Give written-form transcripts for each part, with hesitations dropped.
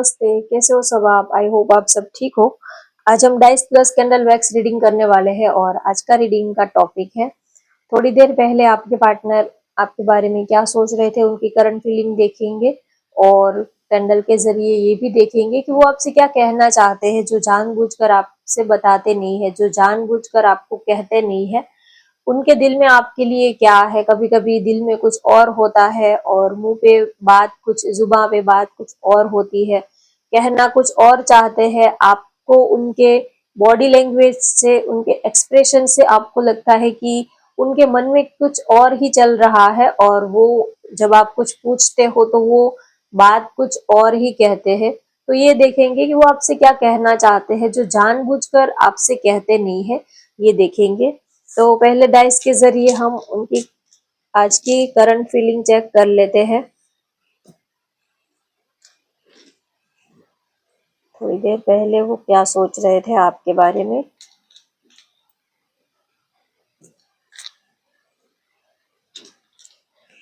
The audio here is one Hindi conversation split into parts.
नमस्ते, कैसे हो सब आप? आई होप आप सब ठीक हो। आज हम dice plus candle wax reading करने वाले हैं और आज का रीडिंग का टॉपिक है, थोड़ी देर पहले आपके पार्टनर आपके बारे में क्या सोच रहे थे, उनकी करंट फीलिंग देखेंगे और कैंडल के जरिए ये भी देखेंगे कि वो आपसे क्या कहना चाहते हैं, जो जानबूझकर आपसे बताते नहीं है, जो जानबूझकर आपको कहते नहीं है। उनके दिल में आपके लिए क्या है। कभी कभी दिल में कुछ और होता है और मुंह पे बात कुछ, जुबान पे बात कुछ और होती है, कहना कुछ और चाहते हैं। आपको उनके बॉडी लैंग्वेज से, उनके एक्सप्रेशन से आपको लगता है कि उनके मन में कुछ और ही चल रहा है और वो जब आप कुछ पूछते हो तो वो बात कुछ और ही कहते हैं। तो ये देखेंगे कि वो आपसे क्या कहना चाहते हैं, जो जानबूझकर आपसे कहते नहीं है, ये देखेंगे। तो पहले डाइस के जरिए हम उनकी आज की करंट फीलिंग चेक कर लेते हैं। थोड़ी देर पहले वो क्या सोच रहे थे आपके बारे में।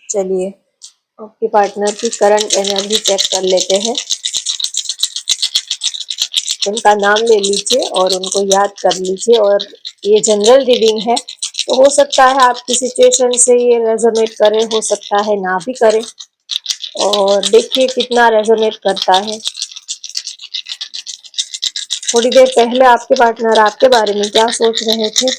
चलिए आपके पार्टनर की करंट एनर्जी चेक कर लेते हैं। उनका नाम ले लीजिए और उनको याद कर लीजिए। और ये जनरल रीडिंग है, तो हो सकता है आपकी सिचुएशन से ये रेजोनेट करे, हो सकता है ना भी करे। और देखिए कितना रेजोनेट करता है। थोड़ी देर पहले आपके पार्टनर आपके बारे में क्या सोच रहे थे।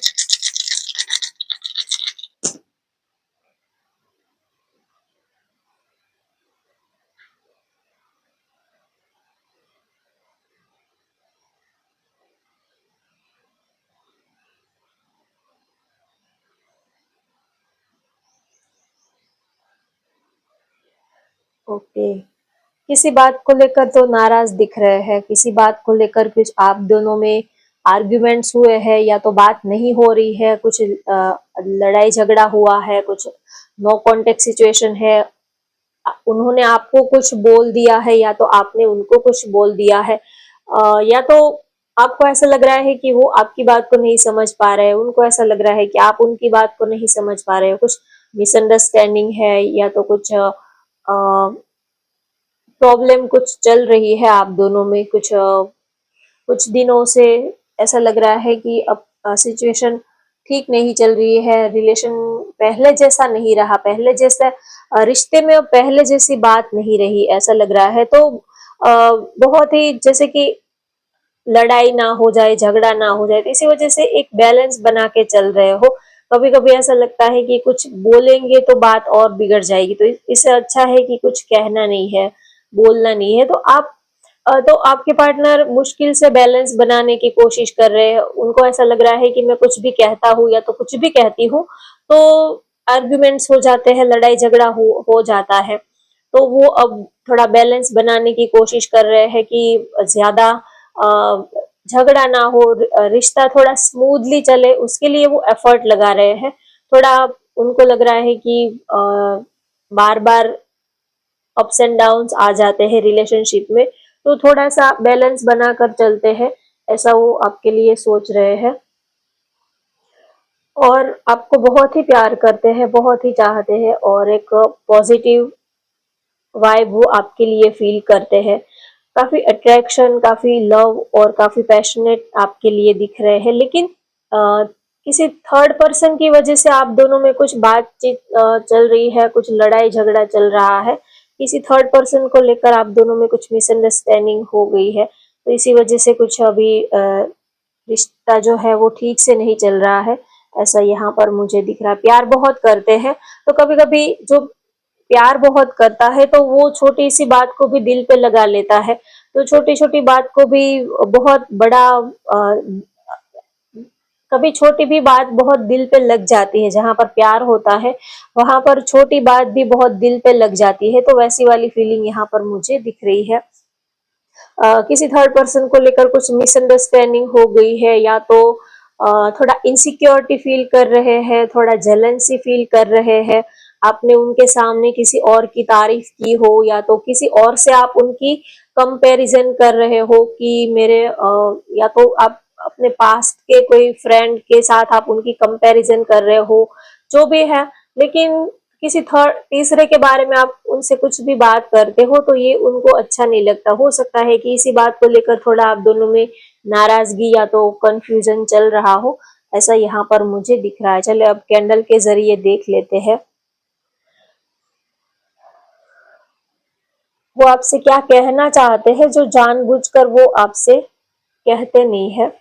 ओके, किसी बात को लेकर तो नाराज दिख रहे हैं, किसी बात को लेकर कुछ आप दोनों में आर्ग्यूमेंट्स हुए हैं, या तो बात नहीं हो रही है, कुछ लड़ाई झगड़ा हुआ है, कुछ नो कांटेक्ट सिचुएशन है। उन्होंने आपको कुछ बोल दिया है या तो आपने उनको कुछ बोल दिया है। या तो आपको ऐसा लग रहा है कि वो आपकी बात को नहीं समझ पा रहे हैं, उनको ऐसा लग रहा है कि आप उनकी बात को नहीं समझ पा रहे हो। कुछ मिसअंडरस्टैंडिंग है या तो कुछ प्रॉब्लम कुछ चल रही है आप दोनों में। कुछ दिनों से ऐसा लग रहा है कि अब सिचुएशन ठीक नहीं चल रही है, रिलेशन पहले जैसा नहीं रहा, पहले जैसा रिश्ते में अब पहले जैसी बात नहीं रही, ऐसा लग रहा है। तो बहुत ही जैसे कि लड़ाई ना हो जाए, झगड़ा ना हो जाए, तो इसी वजह से एक बैलेंस बना के चल रहे हो। कभी कभी ऐसा लगता है कि कुछ बोलेंगे तो बात और बिगड़ जाएगी, तो इससे अच्छा है कि कुछ कहना नहीं है, बोलना नहीं है। तो आपके पार्टनर मुश्किल से बैलेंस बनाने की कोशिश कर रहे हैं। उनको ऐसा लग रहा है कि मैं कुछ भी कहता हूँ या तो कुछ भी कहती हूँ तो आर्ग्यूमेंट्स हो जाते हैं, लड़ाई झगड़ा हो जाता है। तो वो अब थोड़ा बैलेंस बनाने की कोशिश कर रहे हैं कि ज्यादा झगड़ा ना हो, रिश्ता थोड़ा स्मूथली चले, उसके लिए वो एफर्ट लगा रहे हैं। थोड़ा उनको लग रहा है कि बार बार अप्स एंड डाउन्स आ जाते हैं रिलेशनशिप में, तो थोड़ा सा बैलेंस बनाकर चलते हैं, ऐसा वो आपके लिए सोच रहे हैं। और आपको बहुत ही प्यार करते हैं, बहुत ही चाहते हैं और एक पॉजिटिव वाइब वो आपके लिए फील करते हैं। काफी अट्रैक्शन, काफी लव और काफी पैशनेट आपके लिए दिख रहे हैं। लेकिन किसी थर्ड पर्सन की वजह से आप दोनों में कुछ बातचीत चल रही है, कुछ लड़ाई झगड़ा चल रहा है। किसी थर्ड पर्सन को लेकर आप दोनों में कुछ मिसअंडरस्टैंडिंग हो गई है, तो इसी वजह से कुछ अभी रिश्ता जो है वो ठीक से नहीं चल रहा है, ऐसा यहाँ पर मुझे दिख रहा है। प्यार बहुत करते हैं, तो कभी कभी जो प्यार बहुत करता है तो वो छोटी सी बात को भी दिल पे लगा लेता है। तो छोटी छोटी बात को भी बहुत बड़ा कभी छोटी भी बात बहुत दिल पे लग जाती है। जहां पर प्यार होता है वहां पर छोटी बात भी बहुत दिल पे लग जाती है, तो वैसी वाली फीलिंग यहाँ पर मुझे दिख रही है। किसी थर्ड पर्सन को लेकर कुछ मिसअंडरस्टैंडिंग हो गई है, या तो थोड़ा इनसिक्योरिटी फील कर रहे हैं, थोड़ा जेलेंसी फील कर रहे हैं। आपने उनके सामने किसी और की तारीफ की हो या तो किसी और से आप उनकी कंपैरिजन कर रहे हो कि या तो आप अपने पास्ट के कोई फ्रेंड के साथ आप उनकी कंपैरिजन कर रहे हो, जो भी है। लेकिन किसी थर्ड तीसरे के बारे में आप उनसे कुछ भी बात करते हो तो ये उनको अच्छा नहीं लगता। हो सकता है कि इसी बात को लेकर थोड़ा आप दोनों में नाराजगी या तो कंफ्यूजन चल रहा हो, ऐसा यहाँ पर मुझे दिख रहा है। चलिए अब कैंडल के जरिए देख लेते हैं वो आपसे क्या कहना चाहते हैं जो जानबूझकर वो आपसे कहते नहीं है।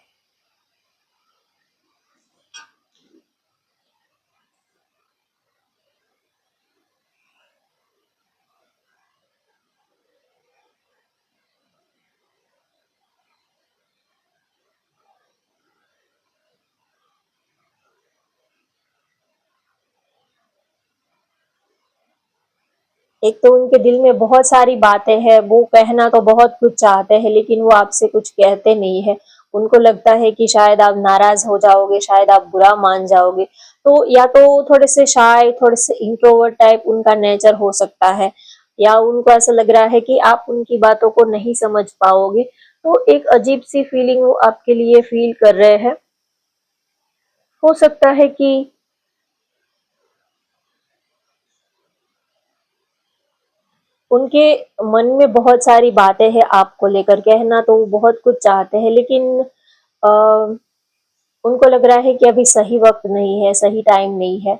एक तो उनके दिल में बहुत सारी बातें हैं, वो कहना तो बहुत कुछ चाहते हैं लेकिन वो आपसे कुछ कहते नहीं है। उनको लगता है कि शायद आप नाराज हो जाओगे, शायद आप बुरा मान जाओगे। तो या तो थोड़े से शाय, थोड़े से इंट्रोवर्ट टाइप उनका नेचर हो सकता है, या उनको ऐसा लग रहा है कि आप उनकी बातों को नहीं समझ पाओगे। तो एक अजीब सी फीलिंग वो आपके लिए फील कर रहे हैं। हो सकता है कि उनके मन में बहुत सारी बातें हैं आपको लेकर, कहना तो वो बहुत कुछ चाहते हैं लेकिन अ, उनको लग रहा है कि अभी सही वक्त नहीं है, सही टाइम नहीं है।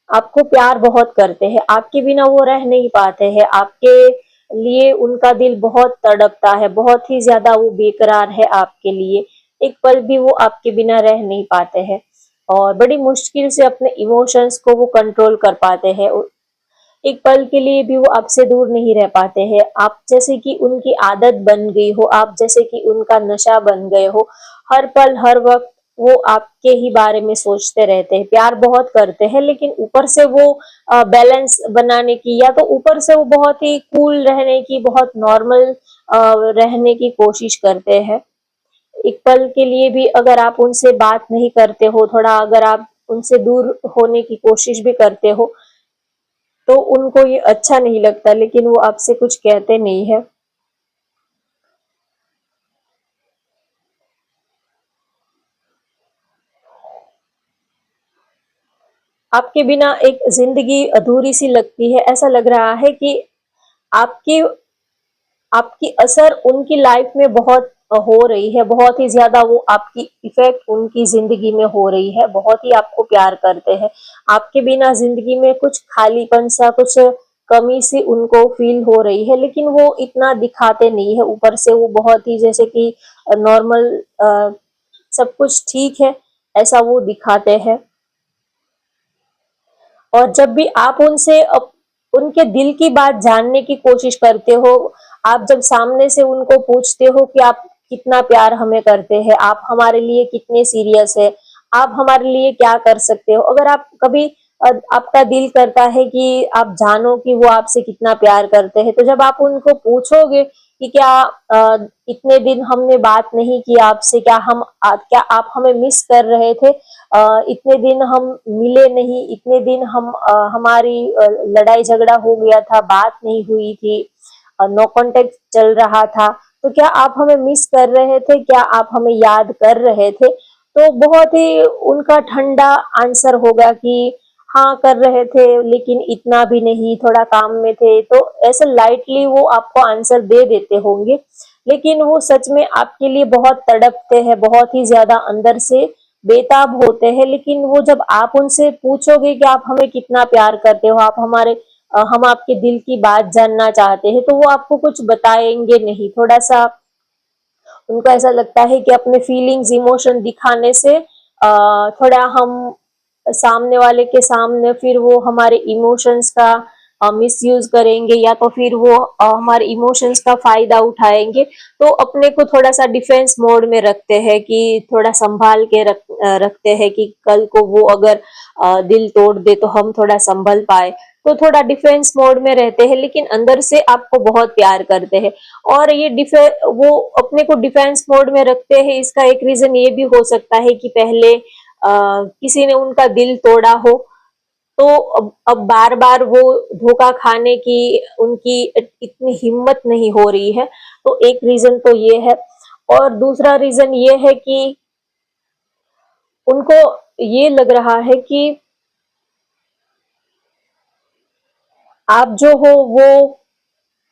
आपको प्यार बहुत करते हैं, आपके बिना वो रह नहीं पाते हैं, आपके लिए उनका दिल बहुत तड़पता है, बहुत ही ज्यादा वो बेकरार है आपके लिए। एक पल भी वो आपके बिना रह नहीं पाते हैं और बड़ी मुश्किल से अपने इमोशंस को वो कंट्रोल कर पाते हैं। एक पल के लिए भी वो आपसे दूर नहीं रह पाते हैं। आप जैसे कि उनकी आदत बन गई हो, आप जैसे कि उनका नशा बन गए हो। हर पल हर वक्त वो आपके ही बारे में सोचते रहते हैं, प्यार बहुत करते हैं लेकिन ऊपर से वो बैलेंस बनाने की, या तो ऊपर से वो बहुत ही कूल रहने की, बहुत नॉर्मल रहने की कोशिश करते हैं। एक पल के लिए भी अगर आप उनसे बात नहीं करते हो, थोड़ा अगर आप उनसे दूर होने की कोशिश भी करते हो तो उनको ये अच्छा नहीं लगता लेकिन वो आपसे कुछ कहते नहीं है। आपके बिना एक जिंदगी अधूरी सी लगती है, ऐसा लग रहा है कि आपकी आपकी असर उनकी लाइफ में बहुत हो रही है, बहुत ही ज्यादा वो आपकी इफेक्ट उनकी जिंदगी में हो रही है, बहुत ही आपको प्यार करते हैं। आपके बिना जिंदगी में कुछ खालीपन सा, कुछ कमी सी उनको फील हो रही है लेकिन वो इतना दिखाते नहीं है। ऊपर से वो बहुत ही जैसे कि नॉर्मल, सब कुछ ठीक है ऐसा वो दिखाते हैं। और जब भी आप उनसे उनके दिल की बात जानने की कोशिश करते हो, आप जब सामने से उनको पूछते हो कि आप कितना प्यार हमें करते हैं, आप हमारे लिए कितने सीरियस है, आप हमारे लिए क्या कर सकते हो, अगर आप कभी आपका दिल करता है कि आप जानो कि वो आपसे कितना प्यार करते हैं, तो जब आप उनको पूछोगे कि क्या इतने दिन हमने बात नहीं की आपसे, क्या आप हमें मिस कर रहे थे, इतने दिन हम मिले नहीं, इतने दिन हमारी लड़ाई झगड़ा हो गया था, बात नहीं हुई थी, नो कांटेक्ट चल रहा था, तो क्या आप हमें मिस कर रहे थे, क्या आप हमें याद कर रहे थे। तो बहुत ही उनका ठंडा आंसर होगा कि हाँ कर रहे थे लेकिन इतना भी नहीं, थोड़ा काम में थे, तो ऐसे लाइटली वो आपको आंसर दे देते होंगे लेकिन वो सच में आपके लिए बहुत तड़पते हैं, बहुत ही ज्यादा अंदर से बेताब होते हैं। लेकिन वो जब आप उनसे पूछोगे कि आप हमें कितना प्यार करते हो, हम आपके दिल की बात जानना चाहते हैं, तो वो आपको कुछ बताएंगे नहीं। थोड़ा सा उनको ऐसा लगता है कि अपने फीलिंग्स इमोशन दिखाने से थोड़ा हम सामने वाले के सामने फिर वो हमारे इमोशंस का मिसयूज करेंगे, या तो फिर वो हमारे इमोशंस का फायदा उठाएंगे। तो अपने को थोड़ा सा डिफेंस मोड में रखते हैं कि थोड़ा संभाल के रखते हैं कि कल को वो अगर दिल तोड़ दे तो हम थोड़ा संभल पाए। तो थोड़ा डिफेंस मोड में रहते हैं लेकिन अंदर से आपको बहुत प्यार करते हैं। और ये डिफे वो अपने को डिफेंस मोड में रखते हैं, इसका एक रीजन ये भी हो सकता है कि पहले किसी ने उनका दिल तोड़ा हो, तो अब बार बार वो धोखा खाने की उनकी इतनी हिम्मत नहीं हो रही है। तो एक रीजन तो ये है। और दूसरा रीजन ये है कि उनको ये लग रहा है कि आप जो हो वो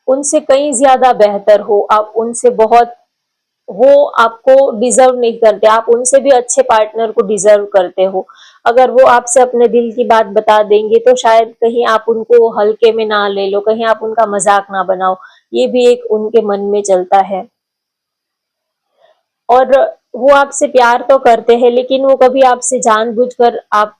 उनसे कहीं ज्यादा बेहतर हो, आप उनसे बहुत, वो आपको डिजर्व नहीं करते, आप उनसे भी अच्छे पार्टनर को डिजर्व करते हो। अगर वो आपसे अपने दिल की बात बता देंगे तो शायद कहीं आप उनको हल्के में ना ले लो, कहीं आप उनका मजाक ना बनाओ, ये भी एक उनके मन में चलता है। और वो आपसे प्यार तो करते हैं लेकिन वो कभी आपसे जानबूझकर आप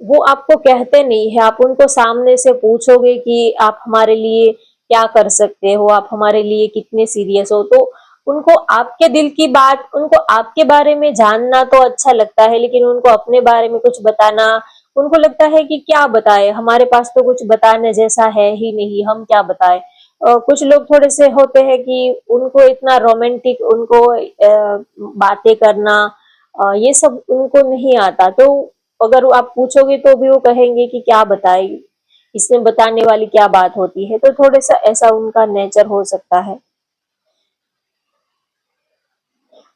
वो आपको कहते नहीं है, आप उनको सामने से पूछोगे कि आप हमारे लिए क्या कर सकते हो, आप हमारे लिए कितने सीरियस हो, तो उनको आपके दिल की बात, उनको आपके बारे में जानना तो अच्छा लगता है, लेकिन उनको अपने बारे में कुछ बताना, उनको लगता है कि क्या बताए, हमारे पास तो कुछ बताने जैसा है ही नहीं, हम क्या बताए। कुछ लोग थोड़े से होते हैं कि उनको इतना रोमांटिक, उनको बातें करना, ये सब उनको नहीं आता, तो अगर आप पूछोगे तो भी वो कहेंगे कि क्या बताए, इसमें बताने वाली क्या बात होती है, तो थोड़ा सा ऐसा उनका नेचर हो सकता है।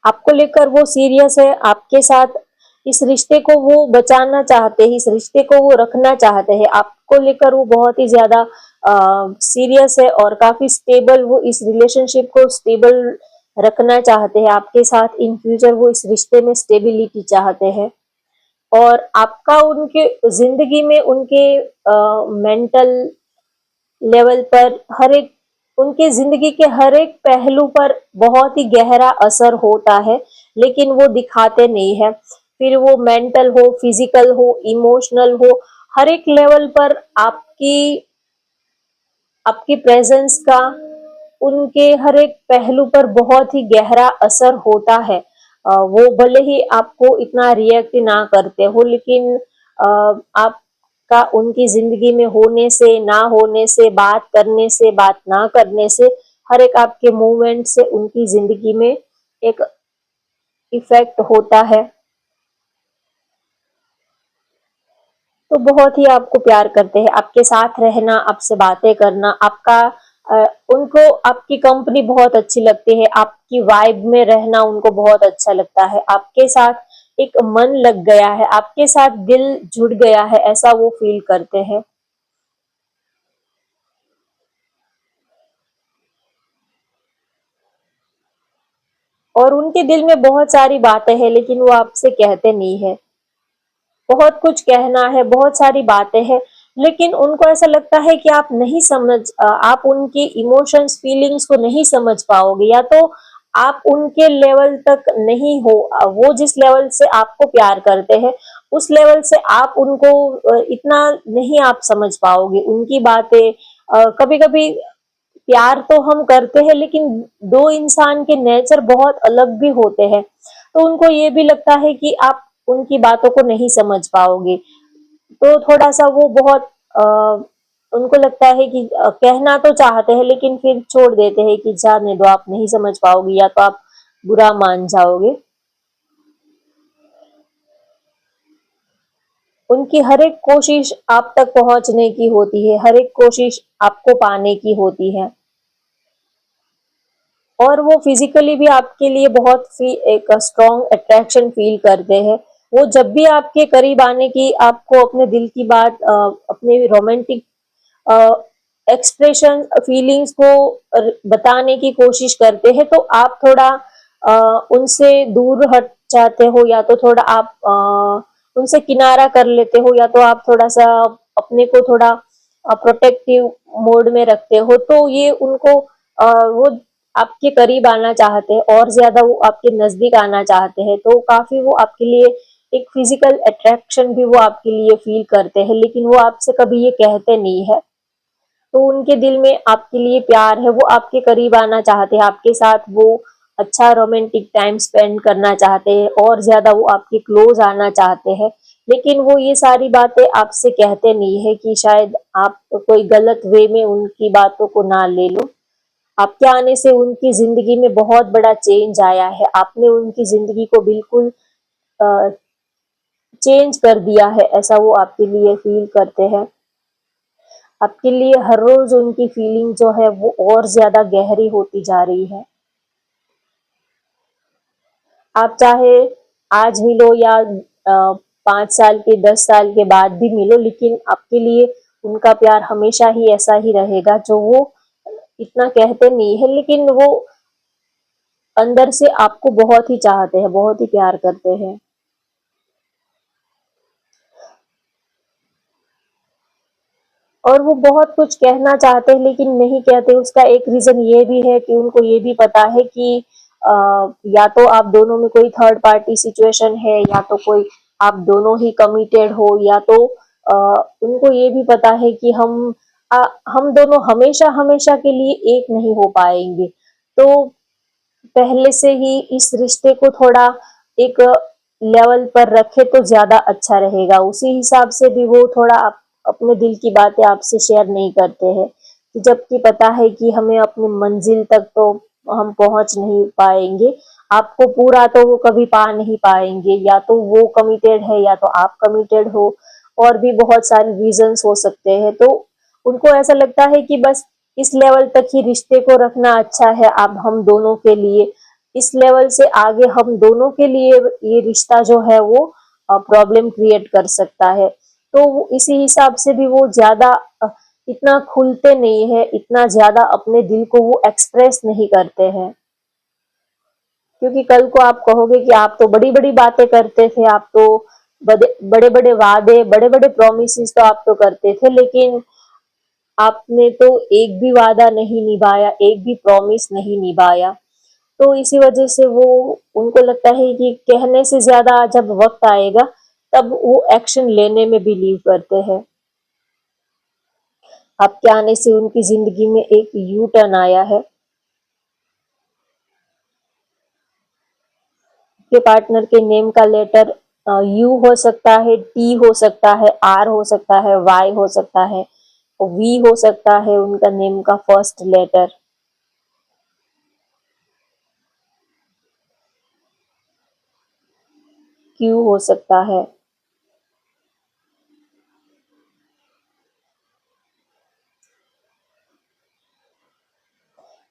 आपको लेकर वो सीरियस है, आपके साथ इस रिश्ते को वो बचाना चाहते हैं, इस रिश्ते को वो रखना चाहते हैं, आपको लेकर वो बहुत ही ज्यादा सीरियस है और काफी स्टेबल, वो इस रिलेशनशिप को स्टेबल रखना चाहते हैं आपके साथ, इन फ्यूचर वो इस रिश्ते में स्टेबिलिटी चाहते हैं। और आपका उनके जिंदगी में उनके मेंटल लेवल पर हर एक, उनके जिंदगी के हर एक पहलू पर बहुत ही गहरा असर होता है, लेकिन वो दिखाते नहीं है। फिर वो मेंटल हो, फिजिकल हो, इमोशनल हो, हर एक लेवल पर आपकी आपकी प्रेजेंस का उनके हर एक पहलू पर बहुत ही गहरा असर होता है। वो भले ही आपको इतना रिएक्ट ना करते हो, लेकिन आपका उनकी जिंदगी में होने से, ना होने से, बात करने से, बात ना करने से, हर एक आपके मूवमेंट से उनकी जिंदगी में एक इफेक्ट होता है। तो बहुत ही आपको प्यार करते हैं, आपके साथ रहना, आपसे बातें करना, आपका उनको आपकी कंपनी बहुत अच्छी लगती है, आपकी वाइब में रहना उनको बहुत अच्छा लगता है, आपके साथ एक मन लग गया है, आपके साथ दिल जुड़ गया है, ऐसा वो फील करते हैं। और उनके दिल में बहुत सारी बातें हैं लेकिन वो आपसे कहते नहीं है। बहुत कुछ कहना है, बहुत सारी बातें हैं, लेकिन उनको ऐसा लगता है कि आप नहीं समझ, आप उनकी इमोशंस, फीलिंग्स को नहीं समझ पाओगे, या तो आप उनके लेवल तक नहीं हो, वो जिस लेवल से आपको प्यार करते हैं उस लेवल से आप उनको इतना नहीं आप समझ पाओगे उनकी बातें। कभी कभी प्यार तो हम करते हैं लेकिन दो इंसान के नेचर बहुत अलग भी होते हैं, तो उनको ये भी लगता है कि आप उनकी बातों को नहीं समझ पाओगे, तो थोड़ा सा वो बहुत अ, उनको लगता है कि कहना तो चाहते हैं लेकिन फिर छोड़ देते हैं कि जाने दो, आप नहीं समझ पाओगे या तो आप बुरा मान जाओगे। उनकी हर एक कोशिश आप तक पहुंचने की होती है, हर एक कोशिश आपको पाने की होती है, और वो फिजिकली भी आपके लिए बहुत एक स्ट्रॉन्ग अट्रैक्शन फील करते हैं। वो जब भी आपके करीब आने की, आपको अपने दिल की बात, अपने रोमांटिक एक्सप्रेशन, फीलिंग्स को बताने की कोशिश करते हैं, तो आप थोड़ा उनसे दूर हट जाते हो, या तो थोड़ा आप उनसे किनारा कर लेते हो, या तो आप थोड़ा सा अपने को थोड़ा प्रोटेक्टिव मोड में रखते हो, तो ये उनको वो आपके करीब आना चाहते हैं और ज्यादा वो आपके नजदीक आना चाहते हैं, तो काफी वो आपके लिए एक फिजिकल अट्रैक्शन भी वो आपके लिए फील करते हैं, लेकिन वो आपसे कभी ये कहते नहीं है। तो उनके दिल में आपके लिए प्यार है, वो आपके करीब आना चाहते हैं, आपके साथ वो अच्छा रोमांटिक टाइम स्पेंड करना चाहते हैं और ज्यादा वो आपके क्लोज आना चाहते हैं, लेकिन वो ये सारी बातें आपसे कहते नहीं है कि शायद आप कोई गलत वे में उनकी बातों को ना ले लो। आपके आने से उनकी जिंदगी में बहुत बड़ा चेंज आया है, आपने उनकी जिंदगी को बिल्कुल चेंज कर दिया है, ऐसा वो आपके लिए फील करते हैं। आपके लिए हर रोज उनकी फीलिंग जो है वो और ज्यादा गहरी होती जा रही है। आप चाहे आज मिलो या 5 साल के, 10 साल के बाद भी मिलो, लेकिन आपके लिए उनका प्यार हमेशा ही ऐसा ही रहेगा, जो वो इतना कहते नहीं है, लेकिन वो अंदर से आपको बहुत ही चाहते हैं, बहुत ही प्यार करते हैं। और वो बहुत कुछ कहना चाहते हैं लेकिन नहीं कहते, उसका एक रीजन ये भी है कि उनको ये भी पता है कि या तो आप दोनों में कोई थर्ड पार्टी सिचुएशन है, या तो कोई आप दोनों ही कमिटेड हो, या तो उनको ये भी पता है कि हम दोनों हमेशा हमेशा के लिए एक नहीं हो पाएंगे। तो पहले से ही इस रिश्ते को थोड़ा एक लेवल पर रखे तो ज्यादा अच्छा रहेगा। उसी हिसाब से भी वो थोड़ा अपने दिल की बातें आपसे शेयर नहीं करते हैं, कि जबकि पता है कि हमें अपनी मंजिल तक तो हम पहुंच नहीं पाएंगे, आपको पूरा तो वो कभी पा नहीं पाएंगे, या तो वो कमिटेड है या तो आप कमिटेड हो, और भी बहुत सारे रीजंस हो सकते हैं। तो उनको ऐसा लगता है कि बस इस लेवल तक ही रिश्ते को रखना अच्छा है, अब हम दोनों के लिए। इस लेवल से आगे हम दोनों के लिए ये रिश्ता जो है वो प्रॉब्लम क्रिएट कर सकता है। तो इसी हिसाब से भी वो ज्यादा इतना खुलते नहीं है, इतना ज्यादा अपने दिल को वो एक्सप्रेस नहीं करते हैं। क्योंकि कल को आप कहोगे कि आप तो बड़ी बड़ी बातें करते थे, आप तो बड़े बड़े वादे, बड़े बड़े प्रोमिस तो आप तो करते थे, लेकिन आपने तो एक भी वादा नहीं निभाया, एक भी प्रॉमिस नहीं निभाया। तो इसी वजह से वो, उनको लगता है कि कहने से ज्यादा जब वक्त आएगा तब वो एक्शन लेने में बिलीव करते हैं। आपके आने से उनकी जिंदगी में एक यू टर्न आया है। के पार्टनर के नेम का लेटर यू हो सकता है, टी हो सकता है, आर हो सकता है, वाई हो सकता है, वी हो सकता है उनका नेम का फर्स्ट लेटर, क्यू हो सकता है।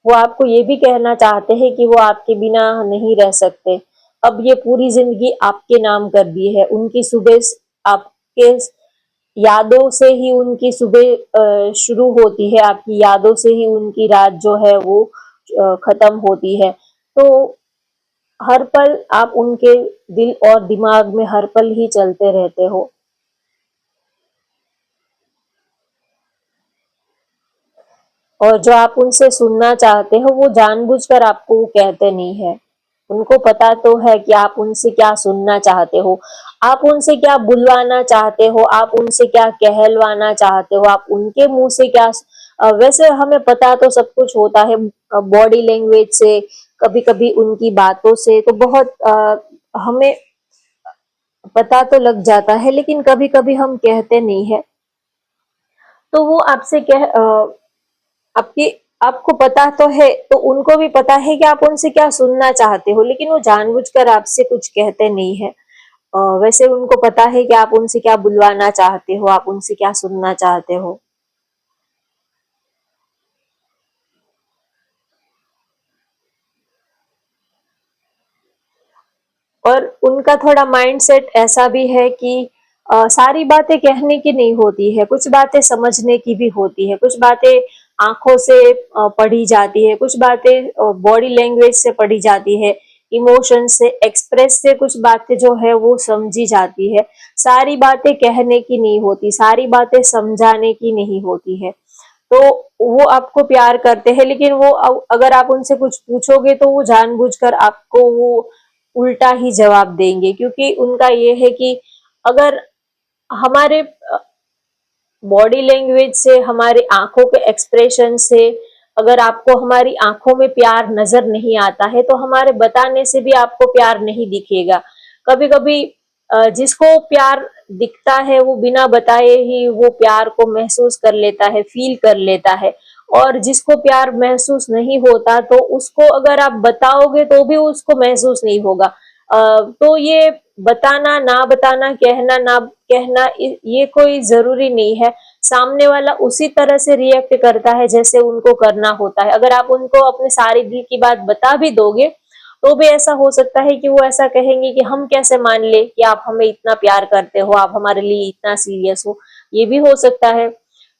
वो आपको ये भी कहना चाहते हैं कि वो आपके बिना नहीं रह सकते। अब ये पूरी जिंदगी आपके नाम कर दी है, उनकी सुबह आपके यादों से ही उनकी सुबह शुरू होती है, आपकी यादों से ही उनकी रात जो है वो खत्म होती है। तो हर पल आप उनके दिल और दिमाग में हर पल ही चलते रहते हो। और जो आप उनसे सुनना चाहते हो वो जानबूझकर आपको वो कहते नहीं है। उनको पता तो है कि आप उनसे क्या सुनना चाहते हो, आप उनसे क्या बुलवाना चाहते हो, आप उनसे क्या कहलवाना चाहते हो, आप उनके मुंह से क्या। वैसे हमें पता तो सब कुछ होता है, बॉडी लैंग्वेज से, कभी कभी उनकी बातों से तो बहुत हमें पता तो लग जाता है, लेकिन कभी कभी हम कहते नहीं है। तो वो आपसे आपकी आपको पता तो है, तो उनको भी पता है कि आप उनसे क्या सुनना चाहते हो, लेकिन वो जानबूझकर आपसे कुछ कहते नहीं है। वैसे उनको पता है कि आप उनसे क्या बुलवाना चाहते हो, आप उनसे क्या सुनना चाहते हो। और उनका थोड़ा माइंडसेट ऐसा भी है कि सारी बातें कहने की नहीं होती है, कुछ बातें समझने की भी होती है, कुछ बातें आंखों से पढ़ी जाती है, कुछ बातें बॉडी लैंग्वेज से पढ़ी जाती है, इमोशन से, एक्सप्रेस से कुछ बातें जो है वो समझी जाती है। सारी बातें कहने की नहीं होती, सारी बातें समझाने की नहीं होती है। तो वो आपको प्यार करते हैं, लेकिन वो अगर आप उनसे कुछ पूछोगे तो वो जानबूझकर आपको वो उल्टा ही जवाब देंगे, क्योंकि उनका ये है कि अगर हमारे बॉडी लैंग्वेज से, हमारे आंखों के एक्सप्रेशन से अगर आपको हमारी आंखों में प्यार नजर नहीं आता है, तो हमारे बताने से भी आपको प्यार नहीं दिखेगा। कभी कभी जिसको प्यार दिखता है वो बिना बताए ही वो प्यार को महसूस कर लेता है, फील कर लेता है। और जिसको प्यार महसूस नहीं होता तो उसको अगर आप बताओगे तो भी उसको महसूस नहीं होगा। तो ये बताना ना बताना, कहना ना कहना, ये कोई जरूरी नहीं है। सामने वाला उसी तरह से रिएक्ट करता है जैसे उनको करना होता है। अगर आप उनको अपने सारी दिल की बात बता भी दोगे तो भी ऐसा हो सकता है कि वो ऐसा कहेंगे कि हम कैसे मान ले कि आप हमें इतना प्यार करते हो, आप हमारे लिए इतना सीरियस हो। ये भी हो सकता है।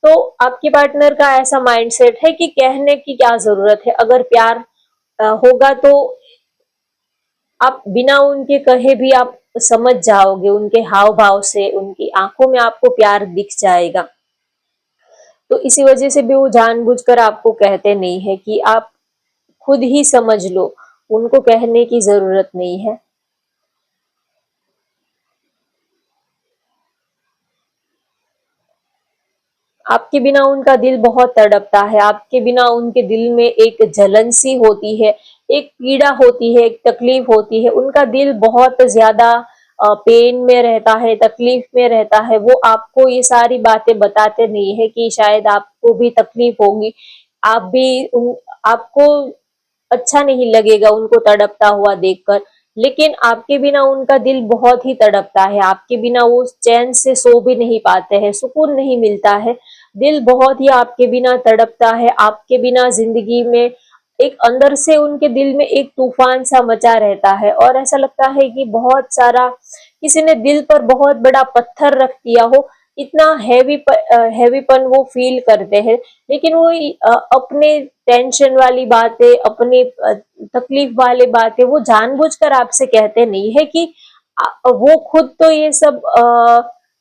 तो आपके पार्टनर का ऐसा माइंडसेट है कि कहने की क्या जरूरत है, अगर प्यार होगा तो आप बिना उनके कहे भी आप समझ जाओगे, उनके हाव भाव से, उनकी आंखों में आपको प्यार दिख जाएगा। तो इसी वजह से भी वो जानबूझकर आपको कहते नहीं है कि आप खुद ही समझ लो, उनको कहने की जरूरत नहीं है। आपके बिना उनका दिल बहुत तड़पता है, आपके बिना उनके दिल में एक जलन सी होती है, एक पीड़ा होती है, एक तकलीफ होती है, उनका दिल बहुत ज्यादा पेन में रहता है, तकलीफ में रहता है। वो आपको ये सारी बातें बताते नहीं है कि शायद आपको भी तकलीफ होगी, आप भी आपको अच्छा नहीं लगेगा उनको तड़पता हुआ देखकर, लेकिन आपके बिना उनका दिल बहुत ही तड़पता है, आपके बिना वो चैन से सो भी नहीं पाते हैं, सुकून नहीं मिलता है, दिल बहुत ही आपके बिना तड़पता है। आपके बिना जिंदगी में एक अंदर से उनके दिल में एक तूफान सा मचा रहता है, और ऐसा लगता है कि बहुत सारा किसी ने दिल पर बहुत बड़ा पत्थर रख दिया हो, इतना हैवीपन वो फील करते हैं। लेकिन वो अपने टेंशन वाली बातें, अपने तकलीफ वाली बातें वो जानबूझकर आपसे कहते नहीं है कि वो खुद तो ये सब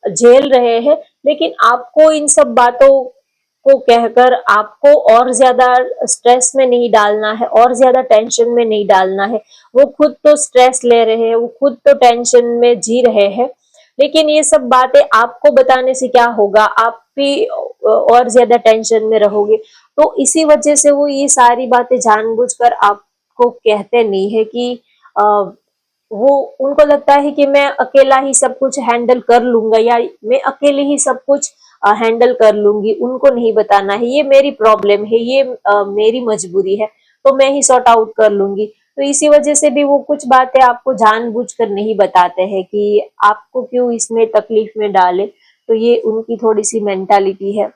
झेल रहे हैं, लेकिन आपको इन सब बातों को कहकर आपको और ज्यादा स्ट्रेस में नहीं डालना है, और ज्यादा टेंशन में नहीं डालना है। वो खुद तो स्ट्रेस ले रहे हैं, वो खुद तो टेंशन में जी रहे हैं, लेकिन ये सब बातें आपको बताने से क्या होगा, आप भी और ज्यादा टेंशन में रहोगे। तो इसी वजह से वो ये सारी बातें जानबूझकर आपको कहते नहीं है कि वो उनको लगता है कि मैं अकेला ही सब कुछ हैंडल कर लूंगा, या मैं अकेले ही सब कुछ हैंडल कर लूंगी, उनको नहीं बताना है, ये मेरी प्रॉब्लम है, ये मेरी मजबूरी है, तो मैं ही सॉर्ट आउट कर लूंगी। तो इसी वजह से भी वो कुछ बातें आपको जानबूझकर नहीं बताते हैं कि आपको क्यों इसमें तकलीफ में डाले। तो ये उनकी थोड़ी सी मेंटालिटी है।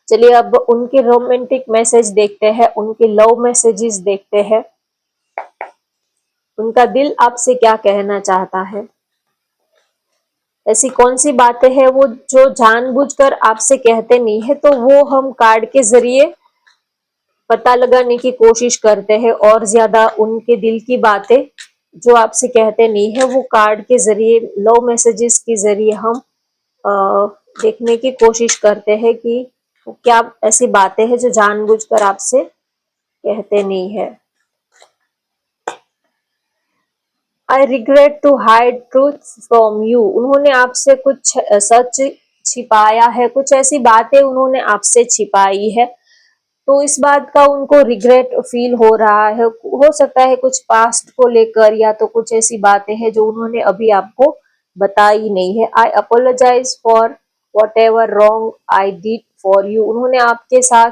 चलिए अब उनके रोमांटिक मैसेज देखते हैं, उनके लव मैसेजेस देखते हैं, उनका दिल आपसे क्या कहना चाहता है, ऐसी कौन सी बातें हैं वो जो जानबूझकर आपसे कहते नहीं है। तो वो हम कार्ड के जरिए पता लगाने की कोशिश करते हैं, और ज्यादा उनके दिल की बातें जो आपसे कहते नहीं है वो कार्ड के जरिए, लव मैसेजेस के जरिए हम देखने की कोशिश करते हैं कि क्या ऐसी बातें हैं जो जानबूझकर आपसे कहते नहीं है। I regret to hide truth from you, उन्होंने आपसे कुछ सच छिपाया है, कुछ ऐसी बातें उन्होंने आपसे छिपाई है, तो इस बात का उनको रिग्रेट फील हो रहा है। हो सकता है कुछ पास्ट को लेकर, या तो कुछ ऐसी बातें हैं जो उन्होंने अभी आपको बताई नहीं है। I apologise for whatever wrong I did for you, उन्होंने आपके साथ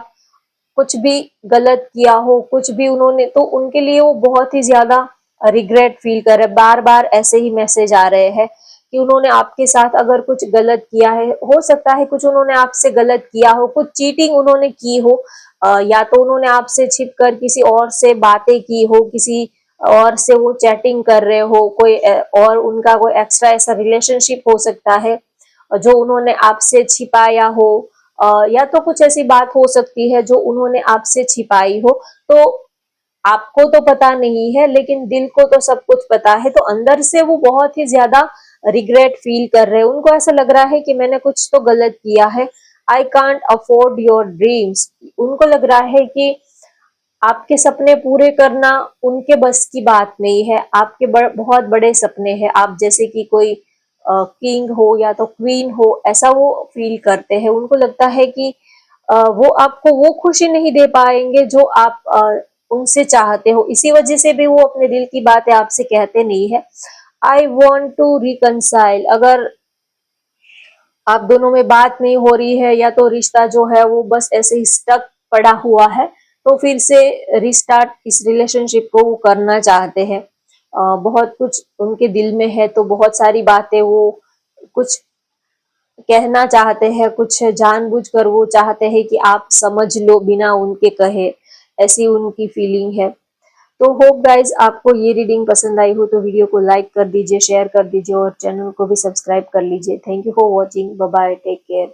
कुछ भी गलत किया हो, कुछ भी उन्होंने, तो उनके लिए वो बहुत ही ज्यादा रिग्रेट फील कर रहे, बार बार ऐसे ही मैसेज आ रहे हैं कि उन्होंने आपके साथ अगर कुछ गलत किया है, हो सकता है कुछ उन्होंने आपसे गलत किया हो, कुछ चीटिंग उन्होंने की हो, या तो उन्होंने आपसे छिप कर किसी और से बातें की हो, किसी और से वो चैटिंग कर रहे हो, कोई और उनका कोई एक्स्ट्रा ऐसा रिलेशनशिप हो सकता है जो उन्होंने आपसे छिपाया हो, या तो कुछ ऐसी बात हो सकती है जो उन्होंने आपसे छिपाई हो। तो आपको तो पता नहीं है, लेकिन दिल को तो सब कुछ पता है, तो अंदर से वो बहुत ही ज्यादा रिग्रेट फील कर रहे हैं, उनको ऐसा लग रहा है कि मैंने कुछ तो गलत किया है। I can't afford your dreams, उनको लग रहा है कि आपके सपने पूरे करना उनके बस की बात नहीं है, आपके बहुत बड़े सपने हैं, आप जैसे कि कोई किंग हो या तो क्वीन हो, ऐसा वो फील करते हैं। उनको लगता है कि वो आपको वो खुशी नहीं दे पाएंगे जो आप उनसे चाहते हो, इसी वजह से भी वो अपने दिल की बातें आपसे कहते नहीं है। आई वॉन्ट टू रिकनसाइल, अगर आप दोनों में बात नहीं हो रही है, या तो रिश्ता जो है वो बस ऐसे ही स्टक पड़ा हुआ है, तो फिर से रिस्टार्ट इस रिलेशनशिप को वो करना चाहते हैं। बहुत कुछ उनके दिल में है, तो बहुत सारी बातें वो कुछ कहना चाहते हैं, कुछ जानबूझकर वो चाहते हैं कि आप समझ लो बिना उनके कहे, ऐसी उनकी फीलिंग है। तो होप गाइज आपको ये रीडिंग पसंद आई हो तो वीडियो को लाइक कर दीजिए, शेयर कर दीजिए, और चैनल को भी सब्सक्राइब कर लीजिए। Thank you for watching, bye bye, take care.